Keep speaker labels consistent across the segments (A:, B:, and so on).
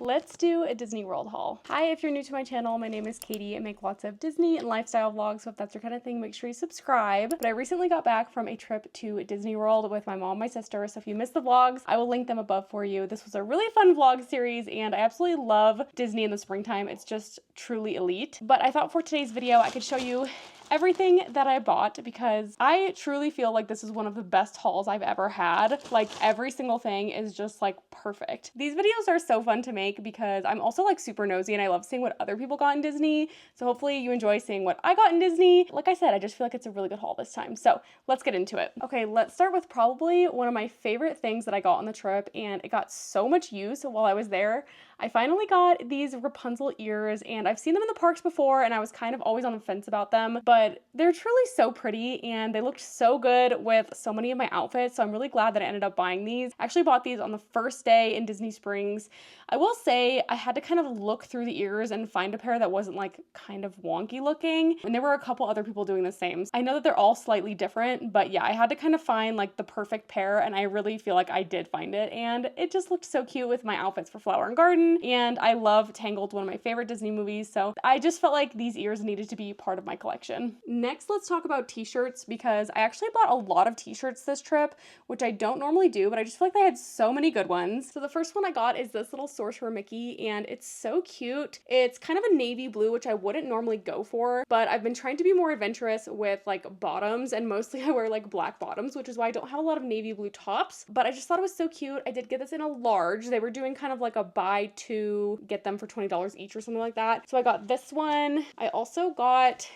A: let's do a Disney World haul. Hi, if you're new to my channel, my name is Katie. I make lots of Disney and lifestyle vlogs, so if that's your kind of thing, make sure you subscribe. But I recently got back from a trip to Disney World with my mom and my sister, so if you missed the vlogs, I will link them above for you. This was a really fun vlog series, and I absolutely love Disney in the springtime. It's just truly elite. But I thought for today's video, I could show you everything that I bought because I truly feel like this is one of the best hauls I've ever had. Like every single thing is just like perfect. These videos are so fun to make because I'm also like super nosy and I love seeing what other people got in Disney. So hopefully you enjoy seeing what I got in Disney. Like I said, I just feel like it's a really good haul this time. So let's get into it. Okay, let's start with probably one of my favorite things that I got on the trip, and it got so much use while I was there. I finally got these Rapunzel ears, and I've seen them in the parks before and I was kind of always on the fence about them, but they're truly so pretty and they looked so good with so many of my outfits, so I'm really glad that I ended up buying these. I actually bought these on the first day in Disney Springs. I will say I had to kind of look through the ears and find a pair that wasn't like kind of wonky looking, and there were a couple other people doing the same. I know that they're all slightly different, but yeah, I had to kind of find like the perfect pair, and I really feel like I did find it, and it just looked so cute with my outfits for Flower and Garden. And I love Tangled, one of my favorite Disney movies, so I just felt like these ears needed to be part of my collection. Next, let's talk about t-shirts, because I actually bought a lot of t-shirts this trip, which I don't normally do, but I just feel like they had so many good ones. So the first one I got is this little Sorcerer Mickey, and it's so cute. It's kind of a navy blue, which I wouldn't normally go for, but I've been trying to be more adventurous with like bottoms, and mostly I wear like black bottoms, which is why I don't have a lot of navy blue tops, but I just thought it was so cute. I did get this in a large. They were doing kind of like a buy two, get them for $20 each or something like that. So I got this one. I also got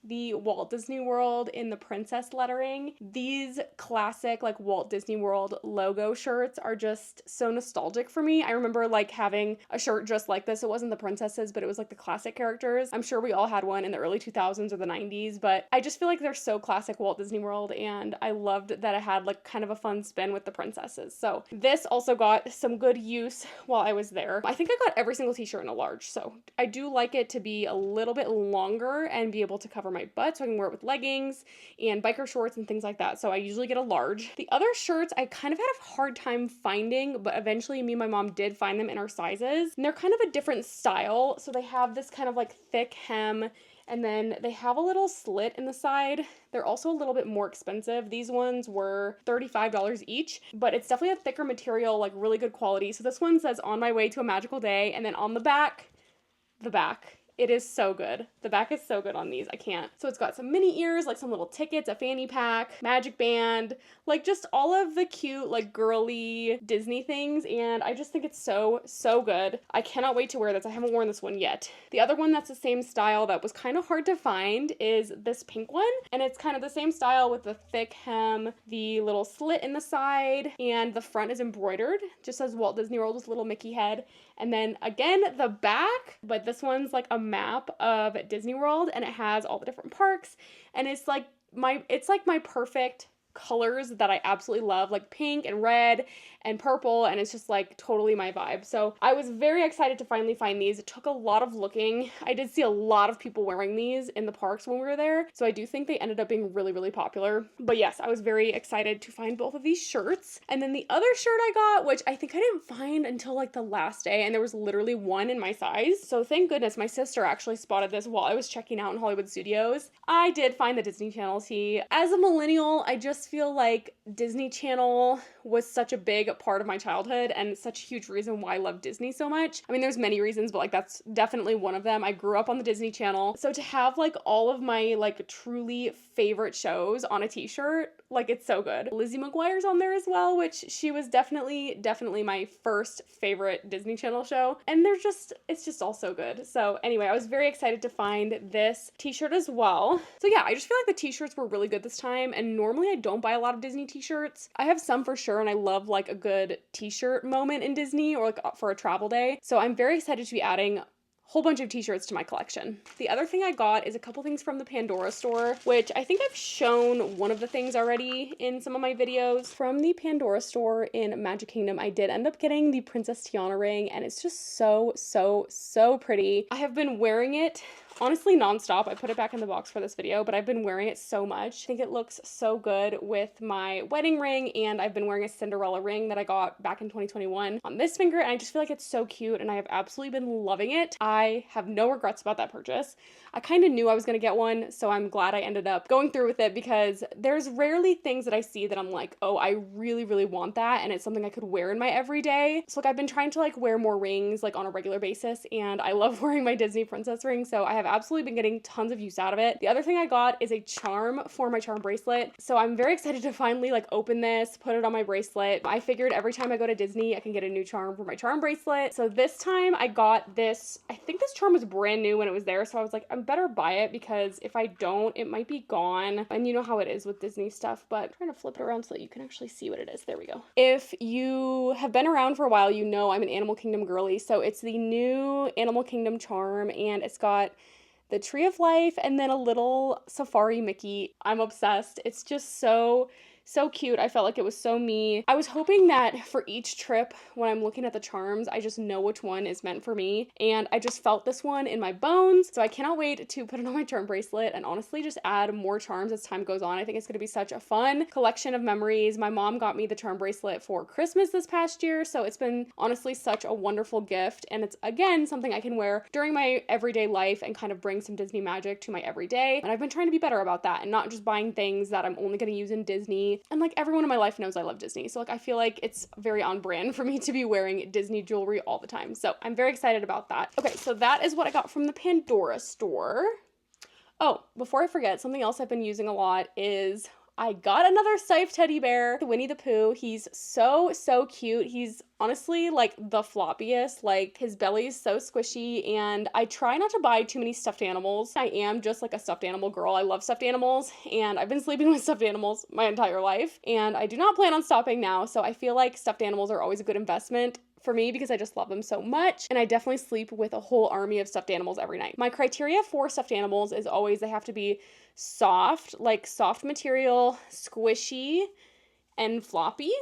A: the Walt Disney World in the princess lettering. These classic like Walt Disney World logo shirts are just so nostalgic for me. I remember like having a shirt just like this. It wasn't the princesses, but it was like the classic characters. I'm sure we all had one in the early 2000s or the 90s, but I just feel like they're so classic Walt Disney World, and I loved that it had like kind of a fun spin with the princesses. So this also got some good use while I was there. I think I got every single t-shirt in a large, so I do like it to be a little bit longer and be able to cover my butt so I can wear it with leggings and biker shorts and things like that. So I usually get a large. The other shirts I kind of had a hard time finding, but eventually me and my mom did find them in our sizes. And they're kind of a different style. So they have this kind of like thick hem, and then they have a little slit in the side. They're also a little bit more expensive. These ones were $35 each, but it's definitely a thicker material, like really good quality. So this one says "On My Way to a Magical Day," and then on the back, it is so good. The back is so good on these. I can't. So it's got some mini ears, like some little tickets, a fanny pack, magic band, like just all of the cute, like girly Disney things. And I just think it's so, so good. I cannot wait to wear this. I haven't worn this one yet. The other one that's the same style that was kind of hard to find is this pink one. And it's kind of the same style with the thick hem, the little slit in the side, and the front is embroidered. Just says Walt Disney World with a little Mickey head. And then again, the back, but this one's like a map of Disney World, and it has all the different parks, and it's like my perfect colors that I absolutely love, like pink and red and purple, and it's just like totally my vibe. So I was very excited to finally find these. It took a lot of looking. I did see a lot of people wearing these in the parks when we were there, so I do think they ended up being really, really popular. But yes, I was very excited to find both of these shirts. And then the other shirt I got, which I think I didn't find until like the last day, and there was literally one in my size. So thank goodness my sister actually spotted this while I was checking out in Hollywood Studios. I did find the Disney Channel tee. As a millennial, I just feel like Disney Channel was such a big part of my childhood and such a huge reason why I love Disney so much. I mean, there's many reasons, but like that's definitely one of them. I grew up on the Disney Channel. So to have like all of my like truly favorite shows on a t-shirt, like it's so good. Lizzie McGuire's on there as well, which she was definitely my first favorite Disney Channel show. And it's just all so good. So anyway, I was very excited to find this t-shirt as well. So yeah, I just feel like the t-shirts were really good this time. And normally I don't buy a lot of Disney t-shirts. I have some for sure, and I love like a good t-shirt moment in Disney or like for a travel day. So I'm very excited to be adding whole bunch of t-shirts to my collection. The other thing I got is a couple things from the Pandora store, which I think I've shown one of the things already in some of my videos. From the Pandora store in Magic Kingdom, I did end up getting the Princess Tiana ring, and it's just so, so, so pretty. I have been wearing it honestly nonstop. I put it back in the box for this video, but I've been wearing it so much. I think it looks so good with my wedding ring, and I've been wearing a Cinderella ring that I got back in 2021 on this finger, and I just feel like it's so cute, and I have absolutely been loving it. I have no regrets about that purchase. I kind of knew I was going to get one, so I'm glad I ended up going through with it, because there's rarely things that I see that I'm like, oh, I really, really want that, and it's something I could wear in my everyday. So like I've been trying to like wear more rings like on a regular basis, and I love wearing my Disney princess ring, so I have absolutely been getting tons of use out of it. The other thing I got is a charm for my charm bracelet, so I'm very excited to finally like open this, put it on my bracelet. I figured every time I go to Disney, I can get a new charm for my charm bracelet. So this time I got this, I think this charm was brand new when it was there, so I was like, I better buy it, because if I don't, it might be gone. And you know how it is with Disney stuff, but I'm trying to flip it around so that you can actually see what it is. There we go. If you have been around for a while, you know I'm an Animal Kingdom girly. So it's the new Animal Kingdom charm, and it's got the Tree of Life and then a little safari Mickey. I'm obsessed. It's just so cute. I felt like it was so me. I was hoping that for each trip, when I'm looking at the charms, I just know which one is meant for me, and I just felt this one in my bones. So I cannot wait to put it on my charm bracelet and honestly just add more charms as time goes on. I think it's going to be such a fun collection of memories. My mom got me the charm bracelet for Christmas this past year, so it's been honestly such a wonderful gift, and it's again something I can wear during my everyday life and kind of bring some Disney magic to my everyday. And I've been trying to be better about that and not just buying things that I'm only going to use in Disney. And like everyone in my life knows I love Disney, so like I feel like it's very on brand for me to be wearing Disney jewelry all the time. So I'm very excited about that. Okay, so that is what I got from the Pandora store. Oh, before I forget, something else I've been using a lot is I got another Steiff teddy bear, the Winnie the Pooh. He's so cute. He's honestly like the floppiest. Like his belly is so squishy, and I try not to buy too many stuffed animals. I am just like a stuffed animal girl. I love stuffed animals, and I've been sleeping with stuffed animals my entire life, and I do not plan on stopping now. So I feel like stuffed animals are always a good investment for me because I just love them so much, and I definitely sleep with a whole army of stuffed animals every night. My criteria for stuffed animals is always they have to be soft, like soft material, squishy, and floppy.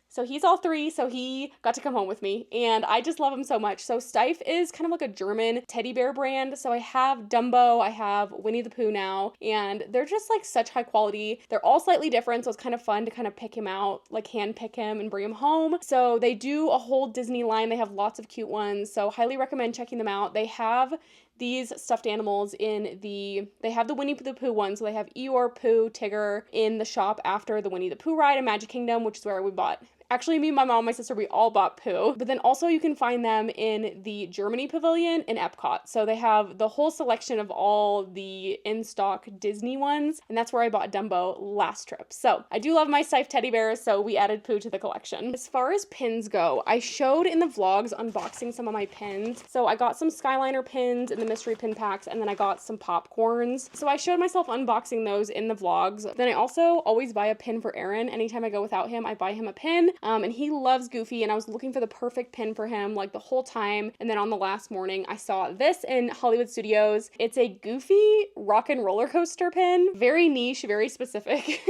A: So he's all three, so he got to come home with me, and I just love him so much. So Steiff is kind of like a German teddy bear brand. So I have Dumbo, I have Winnie the Pooh now, and they're just like such high quality. They're all slightly different, so it's kind of fun to kind of pick him out, like hand pick him and bring him home. So they do a whole Disney line. They have lots of cute ones, so highly recommend checking them out. They have these stuffed animals they have the Winnie the Pooh one, so they have Eeyore, Pooh, Tigger in the shop after the Winnie the Pooh ride in Magic Kingdom, which is where we bought. Actually, me, my mom, my sister, we all bought Pooh. But then also you can find them in the Germany pavilion in Epcot. So they have the whole selection of all the in-stock Disney ones, and that's where I bought Dumbo last trip. So I do love my Steiff teddy bears, so we added Pooh to the collection. As far as pins go, I showed in the vlogs unboxing some of my pins. So I got some Skyliner pins in the mystery pin packs, and then I got some popcorns. So I showed myself unboxing those in the vlogs. Then I also always buy a pin for Aaron. Anytime I go without him, I buy him a pin. And he loves Goofy, and I was looking for the perfect pin for him like the whole time. And then on the last morning, I saw this in Hollywood Studios. It's a Goofy rock and roller coaster pin. Very niche, very specific.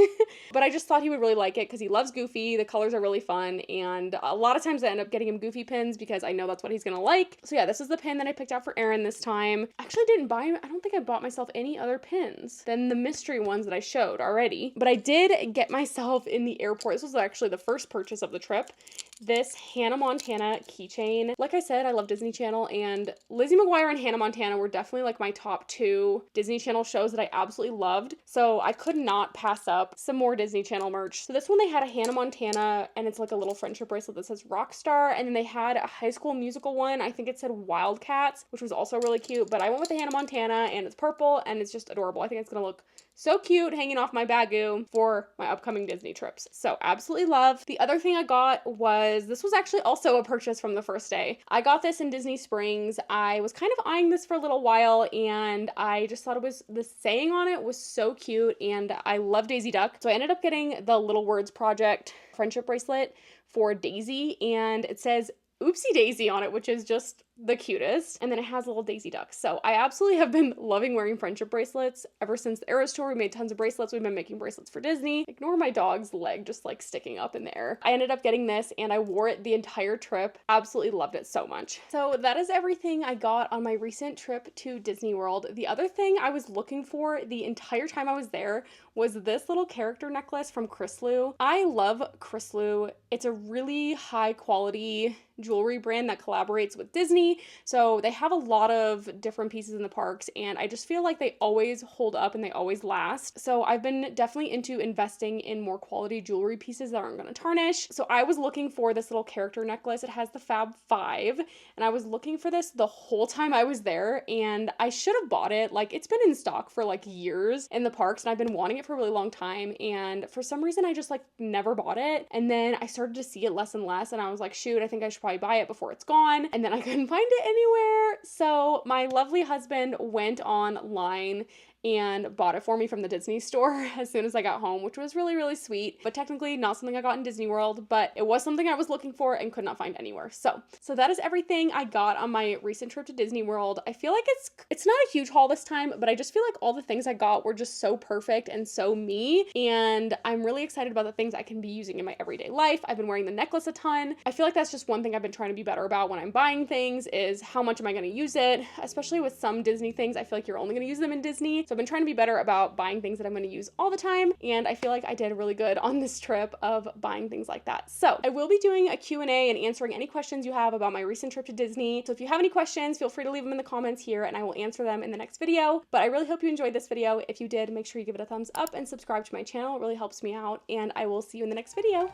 A: But I just thought he would really like it because he loves Goofy. The colors are really fun, and a lot of times I end up getting him Goofy pins because I know that's what he's gonna like. So yeah, this is the pin that I picked out for Aaron this time. I actually didn't buy, I don't think I bought myself any other pins than the mystery ones that I showed already. But I did get myself in the airport. This was actually the first purchase of the trip, this Hannah Montana keychain. Like I said, I love Disney Channel, and Lizzie McGuire and Hannah Montana were definitely like my top two Disney Channel shows that I absolutely loved. So I could not pass up some more Disney Channel merch. So this one, they had a Hannah Montana, and it's like a little friendship bracelet that says Rockstar, and then they had a High School Musical one. I think it said Wildcats, which was also really cute, but I went with the Hannah Montana, and it's purple, and it's just adorable. I think it's gonna look so cute hanging off my bagoo for my upcoming Disney trips. So absolutely love. The other thing I got was, this was actually also a purchase from the first day. I got this in Disney Springs. I was kind of eyeing this for a little while, and I just thought the saying on it was so cute, and I love Daisy Duck. So I ended up getting the Little Words Project friendship bracelet for Daisy, and it says, Oopsie Daisy on it, which is just the cutest. And then it has a little Daisy Duck. So I absolutely have been loving wearing friendship bracelets ever since the Eras tour. We made tons of bracelets. We've been making bracelets for Disney. Ignore my dog's leg just like sticking up in the air. I ended up getting this and I wore it the entire trip. Absolutely loved it so much. So that is everything I got on my recent trip to Disney World. The other thing I was looking for the entire time I was there was this little character necklace from Chrisloo. I love Chrisloo. It's a really high quality jewelry brand that collaborates with Disney. So they have a lot of different pieces in the parks and I just feel like they always hold up and they always last. So I've been definitely into investing in more quality jewelry pieces that aren't going to tarnish. So I was looking for this little character necklace. It has the Fab 5 and I was looking for this the whole time I was there and I should have bought it. Like it's been in stock for like years in the parks and I've been wanting it for a really long time and for some reason I just like never bought it. And then I started to see it less and less and I was like, shoot, I think I should probably buy it before it's gone. And then I couldn't find it anywhere. So my lovely husband went online and bought it for me from the Disney store as soon as I got home, which was really, really sweet, but technically not something I got in Disney World, but it was something I was looking for and could not find anywhere. So that is everything I got on my recent trip to Disney World. I feel like it's not a huge haul this time, but I just feel like all the things I got were just so perfect and so me, and I'm really excited about the things I can be using in my everyday life. I've been wearing the necklace a ton. I feel like that's just one thing I've been trying to be better about when I'm buying things is how much am I going to use it, especially with some Disney things. I feel like you're only going to use them in Disney. So I've been trying to be better about buying things that I'm going to use all the time, and I feel like I did really good on this trip of buying things like that. So I will be doing a Q&A and answering any questions you have about my recent trip to Disney. So if you have any questions, feel free to leave them in the comments here and I will answer them in the next video. But I really hope you enjoyed this video. If you did, make sure you give it a thumbs up and subscribe to my channel. It really helps me out, and I will see you in the next video.